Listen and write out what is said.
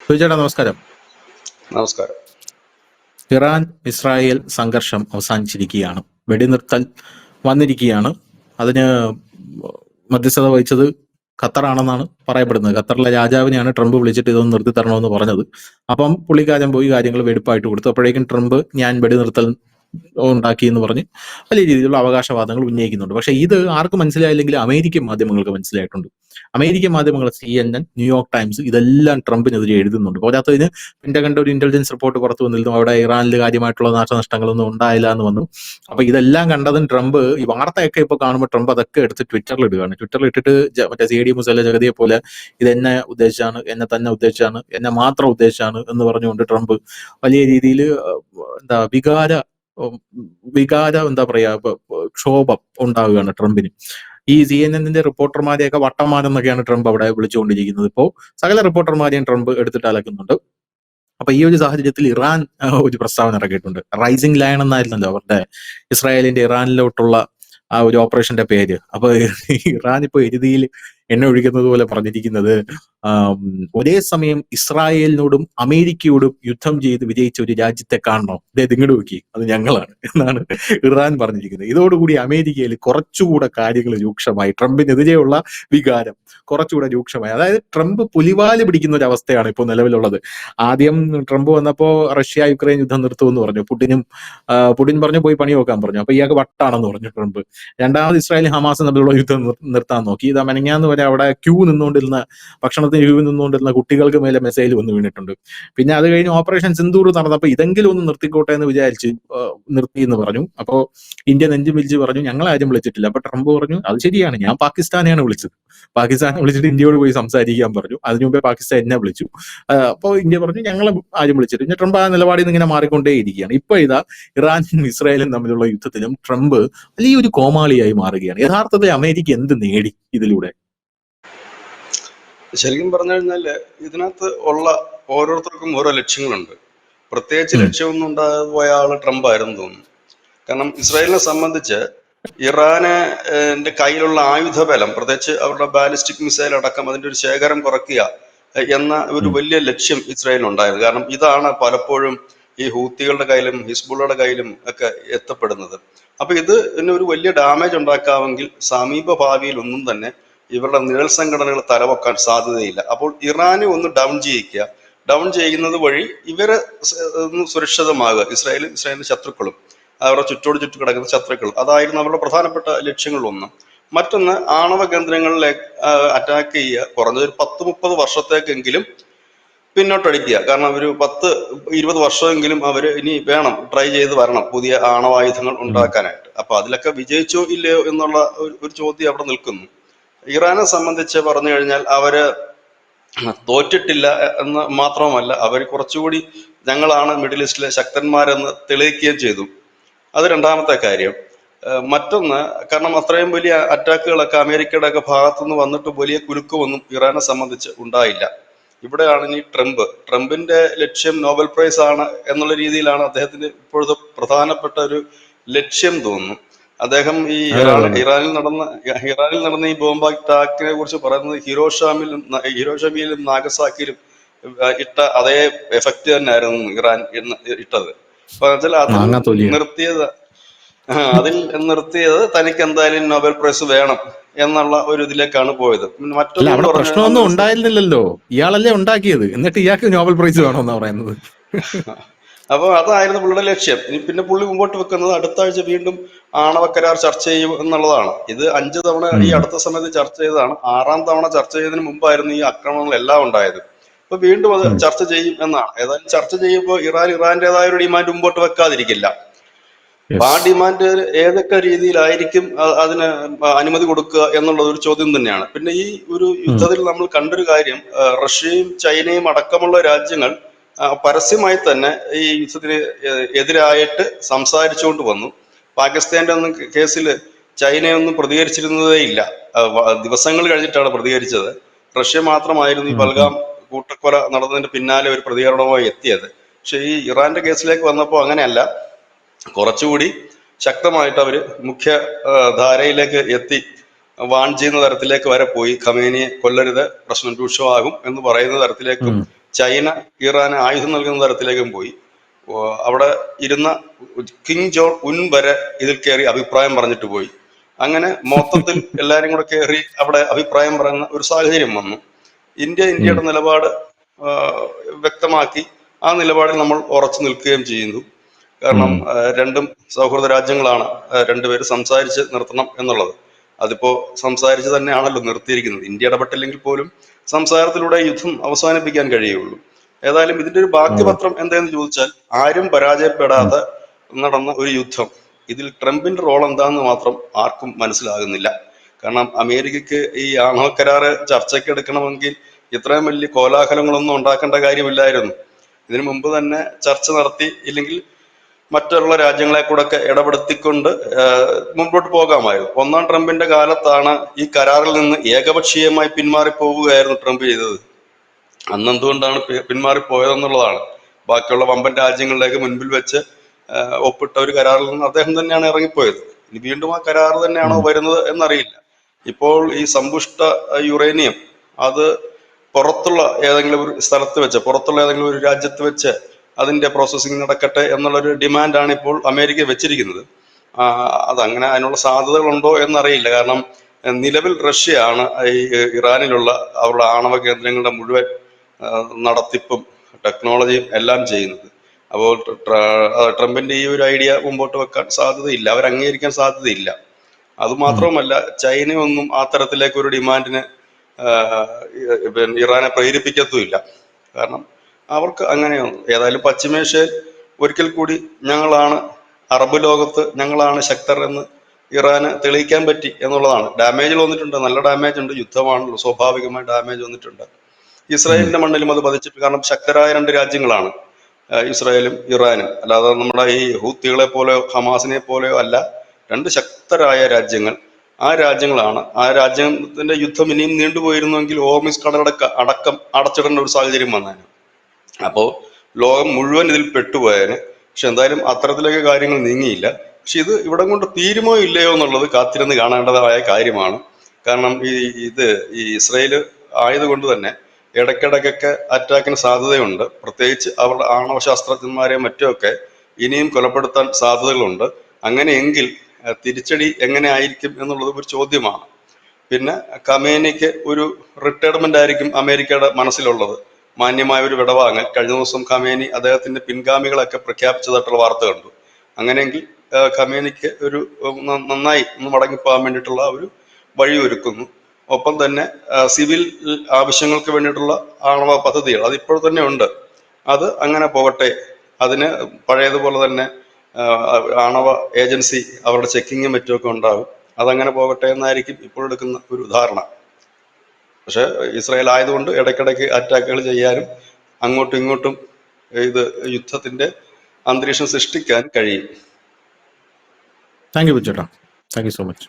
സുചേട്ടാ നമസ്കാരം. നമസ്കാരം. Iran Israel സംഘർഷം അവസാനിച്ചിരിക്കുകയാണ്. വെടിനിർത്തൽ വന്നിരിക്കുകയാണ്. അതിന് മധ്യസ്ഥത വഹിച്ചത് ഖത്തറാണെന്നാണ് പറയപ്പെടുന്നത്. ഖത്തറിലെ രാജാവിനെയാണ് ട്രംപ് വിളിച്ചിട്ട് ഇതൊന്ന് നിർത്തി തരണമെന്ന് പറഞ്ഞത്. അപ്പം പുള്ളിക്കാരൻ പോയി കാര്യങ്ങൾ വെടിപ്പായിട്ട് കൊടുത്തു. അപ്പോഴേക്കും ട്രംപ് ഞാൻ വെടിനിർത്തൽ ഉണ്ടാക്കി എന്ന് പറഞ്ഞ് വലിയ രീതിയിലുള്ള അവകാശവാദങ്ങൾ ഉന്നയിക്കുന്നുണ്ട്. പക്ഷെ ഇത് ആർക്കും മനസ്സിലായില്ലെങ്കിൽ അമേരിക്കൻ മാധ്യമങ്ങൾക്ക് മനസ്സിലായിട്ടുണ്ട്. അമേരിക്കൻ മാധ്യമങ്ങൾ CNN, ന്യൂയോർക്ക് ടൈംസ് ഇതെല്ലാം ട്രംപിനെതിരെ എഴുതുന്നുണ്ട്. പോരാത്തതിന് പെന്റഗന്റെ ഒരു ഇന്റലിജൻസ് റിപ്പോർട്ട് പുറത്തു വന്നിരുന്നു, അവിടെ ഇറാനിൽ കാര്യമായിട്ടുള്ള നാശനഷ്ടങ്ങളൊന്നും ഉണ്ടായില്ല എന്ന് വന്നു. അപ്പൊ ഇതെല്ലാം കണ്ടതും ട്രംപ് ഈ വാർത്തയൊക്കെ ഇപ്പൊ കാണുമ്പോൾ ട്രംപ് അതൊക്കെ എടുത്ത് ട്വിറ്ററിൽ ഇടുകയാണ്. ട്വിറ്ററിൽ ഇട്ടിട്ട് മറ്റേ CD മുസല ജഗതിയെ പോലെ ഇതെന്നെ ഉദ്ദേശിച്ചാണ്, എന്നെ തന്നെ ഉദ്ദേശിച്ചാണ്, എന്നെ മാത്രം ഉദ്ദേശിച്ചാണ് എന്ന് പറഞ്ഞുകൊണ്ട് ട്രംപ് വലിയ രീതിയിൽ എന്താ വികാര എന്താ പറയാ ക്ഷോഭം ഉണ്ടാവുകയാണ് ട്രംപിന്. ഈ CNN റിപ്പോർട്ടർമാരെയൊക്കെ വട്ടന്മാരെന്നൊക്കെയാണ് ട്രംപ് അവിടെ വിളിച്ചുകൊണ്ടിരിക്കുന്നത്. ഇപ്പോ സകല റിപ്പോർട്ടർമാരെയും ട്രംപ് എടുത്തിട്ട് അലക്കുന്നുണ്ട്. അപ്പൊ ഈ ഒരു സാഹചര്യത്തിൽ ഇറാൻ ഒരു പ്രസ്താവന ഇറക്കിയിട്ടുണ്ട്. റൈസിംഗ് ലയൺ എന്നായിരുന്നല്ലോ അവരുടെ ഇസ്രായേലിന്റെ ഇറാനിലോട്ടുള്ള ആ ഒരു ഓപ്പറേഷന്റെ പേര്. അപ്പൊ ഇറാൻ ഇപ്പൊ എരുതിയിൽ എണ്ണ ഒഴിക്കുന്നത് പോലെ പറഞ്ഞിരിക്കുന്നത് ഒരേ സമയം ഇസ്രായേലിനോടും അമേരിക്കയോടും യുദ്ധം ചെയ്ത് വിജയിച്ച ഒരു രാജ്യത്തെ കാണണോ, അതായത് ഇങ്ങോട്ട് നോക്കി, അത് ഞങ്ങളാണ് എന്നാണ് ഇറാൻ പറഞ്ഞിരിക്കുന്നത്. ഇതോടുകൂടി അമേരിക്കയിൽ കുറച്ചുകൂടെ കാര്യങ്ങൾ രൂക്ഷമായി. ട്രംപിനെതിരെയുള്ള വികാരം കുറച്ചുകൂടെ രൂക്ഷമായി. അതായത് ട്രംപ് പുലിവാല് പിടിക്കുന്ന ഒരു അവസ്ഥയാണ് ഇപ്പോൾ നിലവിലുള്ളത്. ആദ്യം ട്രംപ് വന്നപ്പോ റഷ്യ യുക്രൈൻ യുദ്ധം നിർത്തുമെന്ന് പറഞ്ഞു. പുടിൻ പറഞ്ഞു പോയി പണി നോക്കാൻ പറഞ്ഞു. അപ്പൊ ഇയാൾക്ക് വട്ടാണെന്ന് പറഞ്ഞു ട്രംപ്. രണ്ടാമത് ഇസ്രായേൽ ഹമാസ് തമ്മിലുള്ള യുദ്ധം നിർത്താൻ നോക്കി. ഇതാ മെനങ്ങാന്ന് വരെ അവിടെ ഭക്ഷണത്തിന് ക്യൂ നിന്നുകൊണ്ടിരുന്ന കുട്ടികൾക്ക് മേലെ മിസൈൽ വന്ന് വീണിട്ടുണ്ട്. പിന്നെ അത് കഴിഞ്ഞ് ഓപ്പറേഷൻ സിന്ദൂർ നടന്നപ്പോൾ ഇതെങ്കിലും ഒന്ന് നിർത്തിക്കോട്ടെ എന്ന് വിചാരിച്ച് നിർത്തി എന്ന് പറഞ്ഞു. അപ്പോ ഇന്ത്യ നെഞ്ചും വിളിച്ച് പറഞ്ഞു ഞങ്ങളെ ആരും വിളിച്ചിട്ടില്ല. അപ്പൊ ട്രംപ് പറഞ്ഞു അത് ശരിയാണ്, ഞാൻ പാകിസ്ഥാനെയാണ് വിളിച്ചത്. പാകിസ്ഥാനെ വിളിച്ചിട്ട് ഇന്ത്യയോട് പോയി സംസാരിക്കാൻ പറഞ്ഞു. അതിനു മുമ്പേ പാകിസ്ഥാൻ എന്നെ വിളിച്ചു. അപ്പോൾ ഇന്ത്യ പറഞ്ഞു ഞങ്ങളെ ആരും വിളിച്ചിട്ട്. പിന്നെ ട്രംപ് ആ നിലപാടിൽ നിന്ന് ഇങ്ങനെ മാറിക്കൊണ്ടേ ഇരിക്കുകയാണ്. ഇപ്പൊ ഇതാ ഇറാനും ഇസ്രായേലും തമ്മിലുള്ള യുദ്ധത്തിലും ട്രംപ് വലിയൊരു കോമാളിയായി മാറുകയാണ്. യഥാർത്ഥത്തിൽ അമേരിക്ക എന്ത് നേടി ഇതിലൂടെ? ശരിക്കും പറഞ്ഞു കഴിഞ്ഞാല് ഇതിനകത്ത് ഉള്ള ഓരോരുത്തർക്കും ഓരോ ലക്ഷ്യങ്ങളുണ്ട്. പ്രത്യേകിച്ച് ലക്ഷ്യമൊന്നും ഉണ്ടാകാതെ പോയ ആള് ട്രംപ് ആയിരുന്നു തോന്നുന്നു. കാരണം ഇസ്രായേലിനെ സംബന്ധിച്ച് ഇറാന്റെ കയ്യിലുള്ള ആയുധബലം, പ്രത്യേകിച്ച് അവരുടെ ബാലിസ്റ്റിക് മിസൈൽ അടക്കം അതിന്റെ ഒരു ശേഖരം കുറയ്ക്കുക എന്ന ഒരു വലിയ ലക്ഷ്യം ഇസ്രായേലിനുണ്ടായിരുന്നു. കാരണം ഇതാണ് പലപ്പോഴും ഈ ഹൂത്തികളുടെ കയ്യിലും ഹിസ്ബുള്ളയുടെ കയ്യിലും ഒക്കെ എത്തപ്പെടുന്നത്. അപ്പൊ ഇത് ഒരു വലിയ ഡാമേജ് ഉണ്ടാക്കാമെങ്കിൽ സമീപ ഭാവിയിൽ ഒന്നും തന്നെ ഇവരുടെ നിഴൽ സംഘടനകൾ തലവെക്കാൻ സാധ്യതയില്ല. അപ്പോൾ ഇറാനെ ഒന്ന് ഡൗൺ ചെയ്യുന്നത് വഴി ഇവരെ ഒന്ന് സുരക്ഷിതമാകുക, ഇസ്രായേലിന്റെ ശത്രുക്കളും അവരുടെ ചുറ്റോട് ചുറ്റും കിടക്കുന്ന ശത്രുക്കൾ, അതായിരുന്നു അവരുടെ പ്രധാനപ്പെട്ട ലക്ഷ്യങ്ങളിലൊന്ന്. മറ്റൊന്ന്, ആണവ കേന്ദ്രങ്ങളിലെ അറ്റാക്ക് ചെയ്യുക, കുറഞ്ഞൊരു 10-30 വർഷത്തേക്കെങ്കിലും പിന്നോട്ടടിക്കുക. കാരണം ഒരു 10-20 വർഷമെങ്കിലും അവര് ഇനി വേണം, ട്രൈ ചെയ്ത് വരണം പുതിയ ആണവായുധങ്ങൾ ഉണ്ടാക്കാനായിട്ട്. അപ്പൊ അതിലൊക്കെ വിജയിച്ചോ ഇല്ലയോ എന്നുള്ള ഒരു ചോദ്യം അവിടെ നിൽക്കുന്നു. ഇറാനെ സംബന്ധിച്ച് പറഞ്ഞു കഴിഞ്ഞാൽ അവര് തോറ്റിട്ടില്ല എന്ന് മാത്രവുമല്ല, അവർ കുറച്ചുകൂടി ഞങ്ങളാണ് മിഡിൽ ഈസ്റ്റിലെ ശക്തന്മാരെന്ന് തെളിയിക്കുകയും ചെയ്തു. അത് രണ്ടാമത്തെ കാര്യം. മറ്റൊന്ന്, കാരണം അത്രയും വലിയ അറ്റാക്കുകളൊക്കെ അമേരിക്കയുടെ ഒക്കെ ഭാഗത്തുനിന്ന് വന്നിട്ട് വലിയ കുലുക്കമൊന്നും ഇറാനെ സംബന്ധിച്ച് ഉണ്ടായില്ല. ഇവിടെയാണ് ഇനി ട്രംപിന്റെ ലക്ഷ്യം നോബൽ പ്രൈസ് ആണ് എന്നുള്ള രീതിയിലാണ് അദ്ദേഹത്തിന് ഇപ്പോഴത്തെ പ്രധാനപ്പെട്ട ഒരു ലക്ഷ്യം തോന്നുന്നു. അദ്ദേഹം ഈ ഇറാനിൽ നടന്ന ഈ ബോംബ് അറ്റാക്കിനെ കുറിച്ച് പറയുന്നത് ഹിരോഷിമയിലും നാഗസാക്കിയിലും ഇട്ട അതേ എഫക്റ്റ് തന്നെയായിരുന്നു ഇറാൻ ഇട്ടത്. അപ്പൊ അതിൽ നിർത്തിയത് തനിക്ക് എന്തായാലും നോബൽ പ്രൈസ് വേണം എന്നുള്ള ഒരു ഇതിലേക്കാണ് പോയത്. മറ്റൊന്നും പ്രശ്നമൊന്നും ഉണ്ടായിരുന്നില്ലല്ലോ, ഇയാളല്ലേ ഉണ്ടാക്കിയത്, എന്നിട്ട് ഇയാൾക്ക് നോബൽ പ്രൈസ് വേണമെന്നാ പറയുന്നത്. അപ്പൊ അതായിരുന്നു പുള്ളിയുടെ ലക്ഷ്യം. പിന്നെ പുള്ളി മുമ്പോട്ട് വെക്കുന്നത് അടുത്ത ആഴ്ച വീണ്ടും ആണവ കരാർ ചർച്ച ചെയ്യും എന്നുള്ളതാണ്. ഇത് 5 തവണ ഈ അടുത്ത സമയത്ത് ചർച്ച ചെയ്തതാണ്. 6ാം തവണ ചർച്ച ചെയ്തതിന് മുമ്പായിരുന്നു ഈ ആക്രമണങ്ങളെല്ലാം ഉണ്ടായത്. അപ്പൊ വീണ്ടും അത് ചർച്ച ചെയ്യും എന്നാണ്. ഏതായാലും ചർച്ച ചെയ്യുമ്പോൾ ഇറാന്റേതായ ഒരു ഡിമാൻഡ് മുമ്പോട്ട് വെക്കാതിരിക്കില്ല. അപ്പൊ ആ ഡിമാൻഡ് ഏതൊക്കെ രീതിയിലായിരിക്കും അതിന് അനുമതി കൊടുക്കുക എന്നുള്ളത് ഒരു ചോദ്യം തന്നെയാണ്. പിന്നെ ഈ ഒരു യുദ്ധത്തിൽ നമ്മൾ കണ്ടൊരു കാര്യം, റഷ്യയും ചൈനയും അടക്കമുള്ള രാജ്യങ്ങൾ പരസ്യമായി തന്നെ ഈ യുദ്ധത്തിന് എതിരായിട്ട് സംസാരിച്ചുകൊണ്ട് വന്നു. പാകിസ്ഥാന്റെ ഒന്നും കേസിൽ ചൈനയൊന്നും പ്രതികരിച്ചിരുന്നതേ ഇല്ല. ദിവസങ്ങൾ കഴിഞ്ഞിട്ടാണ് പ്രതികരിച്ചത്. റഷ്യ മാത്രമായിരുന്നു ഈ പൽഗാം കൂട്ടക്കൊല നടന്നതിന് പിന്നാലെ ഒരു പ്രതികരണവുമായി എത്തിയത്. പക്ഷെ ഈ ഇറാന്റെ കേസിലേക്ക് വന്നപ്പോൾ അങ്ങനെയല്ല. കുറച്ചുകൂടി ശക്തമായിട്ട് അവര് മുഖ്യ ധാരയിലേക്ക് എത്തി വാൺ ചെയ്യുന്ന തരത്തിലേക്ക് വരെ പോയി. ഖമേനിയെ കൊല്ലരുത്, പ്രശ്നം രൂക്ഷമാകും എന്ന് പറയുന്ന തരത്തിലേക്കും ചൈന ഇറാന് ആയുധം നൽകുന്ന തരത്തിലേക്കും പോയി. അവിടെ ഇരുന്ന കിങ് ജോൺ ഉൻ വരെ ഇതിൽ കയറി അഭിപ്രായം പറഞ്ഞിട്ട് പോയി. അങ്ങനെ മൊത്തത്തിൽ എല്ലാരും കൂടെ കയറി അവിടെ അഭിപ്രായം പറയുന്ന ഒരു സാഹചര്യം വന്നു. ഇന്ത്യയുടെ നിലപാട് വ്യക്തമാക്കി ആ നിലപാടിൽ നമ്മൾ ഉറച്ചു നിൽക്കുകയും ചെയ്യുന്നു. കാരണം രണ്ടും സൗഹൃദ രാജ്യങ്ങളാണ്, രണ്ടുപേര് സംസാരിച്ച് നിർത്തണം എന്നുള്ളത്. അതിപ്പോ സംസാരിച്ച് തന്നെയാണല്ലോ നിർത്തിയിരിക്കുന്നത്. ഇന്ത്യ ഇടപെട്ടില്ലെങ്കിൽ പോലും സംസാരത്തിലൂടെ യുദ്ധം അവസാനിപ്പിക്കാൻ കഴിയുള്ളൂ. ഏതായാലും ഇതിന്റെ ഒരു ബാക്കിപത്രം എന്താണെന്ന് ചോദിച്ചാൽ, ആരും പരാജയപ്പെടാതെ നടന്ന ഒരു യുദ്ധം. ഇതിൽ ട്രംപിന്റെ റോൾ എന്താണെന്ന് മാത്രം ആർക്കും മനസ്സിലാകുന്നില്ല. കാരണം അമേരിക്കക്ക് ഈ ആണവ കരാറ് ചർച്ചയ്ക്ക് എടുക്കണമെങ്കിൽ ഇത്രയും വലിയ കോലാഹലങ്ങളൊന്നും ഉണ്ടാക്കേണ്ട കാര്യമില്ലായിരുന്നു. ഇതിനു മുമ്പ് തന്നെ ചർച്ച നടത്തി, ഇല്ലെങ്കിൽ മറ്റുള്ള രാജ്യങ്ങളെ കൂടെ ഒക്കെ ഇടപെടുത്തിക്കൊണ്ട് മുമ്പോട്ട് പോകാമായിരുന്നു. ഒന്നാം ട്രംപിന്റെ കാലത്താണ് ഈ കരാറിൽ നിന്ന് ഏകപക്ഷീയമായി പിന്മാറിപ്പോവുകയായിരുന്നു ട്രംപ് ചെയ്തത്. അന്ന് എന്തുകൊണ്ടാണ് പിന്മാറിപ്പോയതെന്നുള്ളതാണ്. ബാക്കിയുള്ള വമ്പൻ രാജ്യങ്ങളിലേക്ക് മുൻപിൽ വെച്ച് ഒപ്പിട്ട ഒരു കരാറിൽ നിന്ന് അദ്ദേഹം തന്നെയാണ് ഇറങ്ങിപ്പോയത്. ഇനി വീണ്ടും ആ കരാർ തന്നെയാണോ വരുന്നത് എന്നറിയില്ല. ഇപ്പോൾ ഈ സമ്പുഷ്ട യുറേനിയം അത് പുറത്തുള്ള ഏതെങ്കിലും ഒരു സ്ഥലത്ത് വെച്ച്, പുറത്തുള്ള ഏതെങ്കിലും ഒരു രാജ്യത്ത് വെച്ച് അതിന്റെ പ്രോസസ്സിങ് നടക്കട്ടെ എന്നുള്ളൊരു ഡിമാൻഡാണ് ഇപ്പോൾ അമേരിക്ക വെച്ചിരിക്കുന്നത്. അതങ്ങനെ അതിനുള്ള സാധ്യതകളുണ്ടോ എന്നറിയില്ല. കാരണം നിലവിൽ റഷ്യയാണ് ഈ ഇറാനിലുള്ള അവരുടെ ആണവ കേന്ദ്രങ്ങളുടെ മുഴുവൻ നടത്തിപ്പും ടെക്നോളജിയും എല്ലാം ചെയ്യുന്നത്. അപ്പോൾ ട്രംപിന്റെ ഈ ഒരു ഐഡിയ മുമ്പോട്ട് വെക്കാൻ സാധ്യതയില്ല, അവർ അംഗീകരിക്കാൻ സാധ്യതയില്ല. അതുമാത്രവുമല്ല, ചൈനയൊന്നും ആ തരത്തിലേക്ക് ഒരു ഡിമാൻഡിന് ഇറാനെ പ്രേരിപ്പിക്കത്തുമില്ല. കാരണം അവർക്ക് അങ്ങനെയാണ്. ഏതായാലും പശ്ചിമേഷ്യയിൽ ഒരിക്കൽ കൂടി ഞങ്ങളാണ്, അറബ് ലോകത്ത് ഞങ്ങളാണ് ശക്തർ എന്ന് ഇറാന് തെളിയിക്കാൻ പറ്റി എന്നുള്ളതാണ്. ഡാമേജ് വന്നിട്ടുണ്ട്, നല്ല ഡാമേജ് ഉണ്ട്, യുദ്ധമാണല്ലോ, സ്വാഭാവികമായി ഡാമേജ് വന്നിട്ടുണ്ട്. ഇസ്രായേലിന്റെ മണ്ണിലും അത് പതിച്ചിട്ട്. കാരണം ശക്തരായ രണ്ട് രാജ്യങ്ങളാണ് ഇസ്രായേലും ഇറാനും. അല്ലാതെ നമ്മുടെ ഈ ഹൂത്തികളെ പോലെയോ ഹമാസിനെ പോലെയോ അല്ല, രണ്ട് ശക്തരായ രാജ്യങ്ങൾ. ആ രാജ്യങ്ങളാണ്. ആ രാജ്യത്തിന്റെ യുദ്ധം ഇനിയും നീണ്ടുപോയിരുന്നുവെങ്കിൽ ഹോർമുസ് അടക്കം അടച്ചിടേണ്ട ഒരു സാഹചര്യം വന്നേനെ. അപ്പോ ലോകം മുഴുവൻ ഇതിൽ പെട്ടുപോയേനെ. പക്ഷെ എന്തായാലും അത്തരത്തിലേക്ക് കാര്യങ്ങൾ നീങ്ങിയില്ല. പക്ഷെ ഇത് ഇവിടെ കൊണ്ട് തീരുമോ ഇല്ലയോ എന്നുള്ളത് കാത്തിരുന്ന് കാണേണ്ടതായ കാര്യമാണ്. കാരണം ഈ ഇസ്രയേല് ആയതുകൊണ്ട് തന്നെ ഇടയ്ക്കിടയ്ക്കൊക്കെ അറ്റാക്കിന് സാധ്യതയുണ്ട്. പ്രത്യേകിച്ച് അവരുടെ ആണവ ശാസ്ത്രജ്ഞന്മാരെയും മറ്റുമൊക്കെ ഇനിയും കൊലപ്പെടുത്താൻ സാധ്യതകളുണ്ട്. അങ്ങനെയെങ്കിൽ തിരിച്ചടി എങ്ങനെ ആയിരിക്കും എന്നുള്ളത് ഒരു ചോദ്യമാണ്. പിന്നെ ഖമേനിക്ക് ഒരു റിട്ടയർമെന്റ് ആയിരിക്കും അമേരിക്കയുടെ മനസ്സിലുള്ളത്, മാന്യമായ ഒരു വിടവാങ്ങൽ. കഴിഞ്ഞ ദിവസം ഖമേനി അദ്ദേഹത്തിന്റെ പിൻഗാമികളൊക്കെ പ്രഖ്യാപിച്ചതായിട്ടുള്ള വാർത്ത കണ്ടു. അങ്ങനെയെങ്കിൽ ഖമേനിക്ക് ഒരു നന്നായി ഒന്ന് മടങ്ങിപ്പോകാൻ വേണ്ടിയിട്ടുള്ള ഒരു വഴി ഒരുക്കുന്നു. ഒപ്പം തന്നെ സിവിൽ ആവശ്യങ്ങൾക്ക് വേണ്ടിയിട്ടുള്ള ആണവ പദ്ധതികൾ അതിപ്പോൾ തന്നെ ഉണ്ട്. അത് അങ്ങനെ പോകട്ടെ. അതിന് പഴയതുപോലെ തന്നെ ആണവ ഏജൻസി അവരുടെ ചെക്കിങ്ങും മറ്റുമൊക്കെ ഉണ്ടാകും. അതങ്ങനെ പോകട്ടെ എന്നായിരിക്കും ഇപ്പോൾ എടുക്കുന്ന ഒരു ധാരണ. പക്ഷെ ഇസ്രായേൽ ആയതുകൊണ്ട് ഇടയ്ക്കിടയ്ക്ക് അറ്റാക്കുകൾ ചെയ്യാനും അങ്ങോട്ടും ഇങ്ങോട്ടും ഇത് യുദ്ധത്തിന്റെ അന്തരീക്ഷം സൃഷ്ടിക്കാൻ കഴിയും. താങ്ക് യു ചേട്ടാ, താങ്ക് യു സോ മച്ച്.